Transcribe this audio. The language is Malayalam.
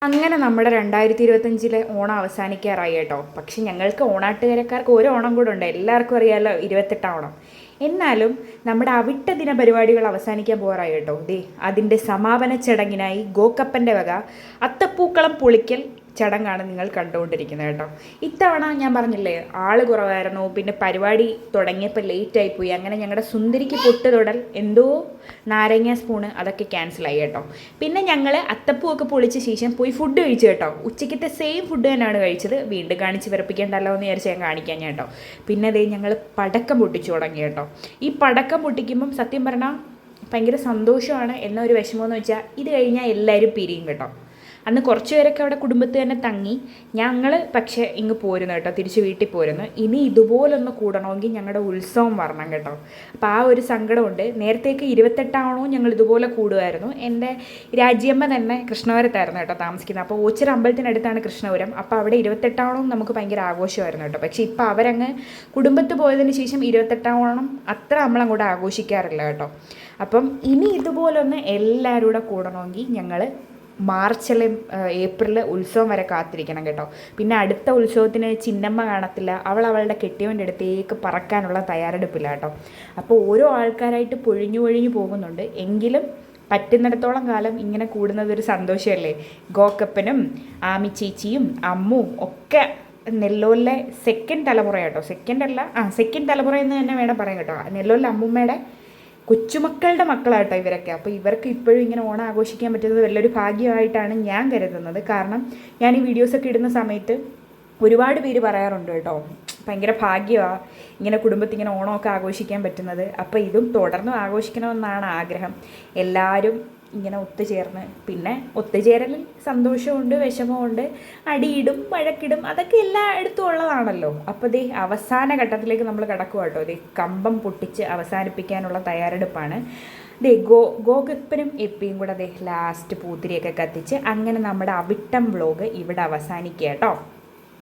അങ്ങനെ നമ്മുടെ 2025 ഓണം അവസാനിക്കാറായി കേട്ടോ. പക്ഷെ ഞങ്ങൾക്ക് ഓണാട്ടുകാരക്കാർക്ക് ഒരു ഓണം കൂടെ ഉണ്ട്. എല്ലാവർക്കും അറിയാമല്ലോ 28 ഓണം. എന്നാലും നമ്മുടെ അവിട്ട ദിന പരിപാടികൾ അവസാനിക്കാൻ പോകാറായി കേട്ടോ. ദേ അതിൻ്റെ സമാപന ചടങ്ങിനായി ഗോക്കപ്പൻ്റെ വക അത്തപ്പൂക്കളം പൊളിക്കൽ ചടങ്ങാണ് നിങ്ങൾ കണ്ടുകൊണ്ടിരിക്കുന്നത് കേട്ടോ. ഇത്തവണ ഞാൻ പറഞ്ഞില്ലേ ആൾ കുറവായിരുന്നു, പിന്നെ പരിപാടി തുടങ്ങിയപ്പോൾ ലേറ്റായിപ്പോയി. അങ്ങനെ ഞങ്ങളുടെ സുന്ദരിക്ക് പൊട്ട് തൊടൽ എന്തോ നാരങ്ങ സ്പൂണ് അതൊക്കെ ക്യാൻസലായി കേട്ടോ. പിന്നെ ഞങ്ങൾ അത്തപ്പൂവൊക്കെ പൊളിച്ച ശേഷം പോയി ഫുഡ് കഴിച്ചു കേട്ടോ. ഉച്ചയ്ക്കത്തെ സെയിം ഫുഡ് തന്നെയാണ് കഴിച്ചത്. വീണ്ടും കാണിച്ച് വിറപ്പിക്കേണ്ടല്ലോ എന്ന് വിചാരിച്ച് ഞാൻ കാണിക്കാൻ കേട്ടോ. പിന്നെ അതേ ഞങ്ങൾ പടക്കം പൊട്ടിച്ചു തുടങ്ങി കേട്ടോ. ഈ പടക്കം പൊട്ടിക്കുമ്പം സത്യം പറഞ്ഞാൽ ഭയങ്കര സന്തോഷമാണ്. എന്നൊരു വിഷമമെന്ന് വെച്ചാൽ ഇത് കഴിഞ്ഞാൽ എല്ലാവരും പിരിയും കേട്ടോ. അന്ന് കുറച്ച് പേരൊക്കെ അവിടെ കുടുംബത്തിൽ തന്നെ തങ്ങി. ഞങ്ങൾ പക്ഷേ ഇങ്ങ് പോരുന്നു കേട്ടോ, തിരിച്ച് വീട്ടിൽ പോരുന്നു. ഇനി ഇതുപോലൊന്ന് കൂടണമെങ്കിൽ ഞങ്ങളുടെ ഉത്സവം വരണം കേട്ടോ. അപ്പോൾ ആ ഒരു സങ്കടമുണ്ട്. നേരത്തേക്ക് 28 ഞങ്ങൾ ഇതുപോലെ കൂടുമായിരുന്നു. എൻ്റെ രാജ്യമ്മ തന്നെ കൃഷ്ണപുരത്തായിരുന്നു കേട്ടോ താമസിക്കുന്നത്. അപ്പോൾ ഓച്ചിറ അമ്പലത്തിനടുത്താണ് കൃഷ്ണപുരം. അപ്പോൾ അവിടെ 28 നമുക്ക് ഭയങ്കര ആഘോഷമായിരുന്നു കേട്ടോ. പക്ഷേ ഇപ്പോൾ അവരങ്ങ് കുടുംബത്ത് പോയതിന് ശേഷം 28 അത്ര നമ്മളങ്ങോട്ട് ആഘോഷിക്കാറില്ല കേട്ടോ. അപ്പം ഇനി ഇതുപോലൊന്ന് എല്ലാവരും കൂടെ കൂടണമെങ്കിൽ ഞങ്ങൾ മാർച്ചിലെ ഏപ്രിൽ ഉത്സവം വരെ കാത്തിരിക്കണം കേട്ടോ. പിന്നെ അടുത്ത ഉത്സവത്തിന് ചിന്നമ്മ കാണത്തില്ല. അവളുടെ കെട്ടിയവൻ്റെ അടുത്തേക്ക് പറക്കാനുള്ള തയ്യാറെടുപ്പില്ല കേട്ടോ. അപ്പോൾ ഓരോ ആൾക്കാരായിട്ട് പൊഴിഞ്ഞു പോകുന്നുണ്ട്. എങ്കിലും പറ്റുന്നിടത്തോളം കാലം ഇങ്ങനെ കൂടുന്നത് ഒരു സന്തോഷമല്ലേ. ഗോക്കപ്പനും ആമി ചേച്ചിയും അമ്മും ഒക്കെ നെല്ലോലിലെ സെക്കൻഡ് തലമുറ കേട്ടോ. സെക്കൻഡ് തലമുറ എന്ന് തന്നെ വേണം പറയാം കേട്ടോ. നെല്ലോലിലെ അമ്മുമ്മയുടെ കൊച്ചുമക്കളുടെ മക്കളാട്ടോ ഇവരൊക്കെ. അപ്പോൾ ഇവർക്ക് ഇപ്പോഴും ഇങ്ങനെ ഓണം ആഘോഷിക്കാൻ പറ്റുന്നത് വലിയൊരു ഭാഗ്യമായിട്ടാണ് ഞാൻ കരുതുന്നത്. കാരണം ഞാൻ ഈ വീഡിയോസൊക്കെ ഇടുന്ന സമയത്ത് ഒരുപാട് പേര് പറയാറുണ്ട് കേട്ടോ, ഭയങ്കര ഭാഗ്യമാണ് ഇങ്ങനെ കുടുംബത്തിൽ ഇങ്ങനെ ഓണമൊക്കെ ആഘോഷിക്കാൻ പറ്റുന്നത്. അപ്പോൾ ഇതും തുടർന്നും ആഘോഷിക്കണമെന്നാണ് ആഗ്രഹം. എല്ലാവരും ഇങ്ങനെ ഒത്തുചേർന്ന്, പിന്നെ ഒത്തുചേരലിൽ സന്തോഷമുണ്ട്, വിഷമമുണ്ട്, അടിയിടും വഴക്കിടും, അതൊക്കെ എല്ലായിടത്തും ഉള്ളതാണല്ലോ. അപ്പോൾ ദേ അവസാന ഘട്ടത്തിലേക്ക് നമ്മൾ കിടക്കുക കേട്ടോ. ദേ കമ്പം പൊട്ടിച്ച് അവസാനിപ്പിക്കാനുള്ള തയ്യാറെടുപ്പാണ്. ദേ ഗോകപ്പനും എപ്പിയും കൂടെ ദേ ലാസ്റ്റ് പൂത്തിരിയൊക്കെ കത്തിച്ച് അങ്ങനെ നമ്മുടെ അവിട്ടം വ്ലോഗ് ഇവിടെ അവസാനിക്കുക കേട്ടോ.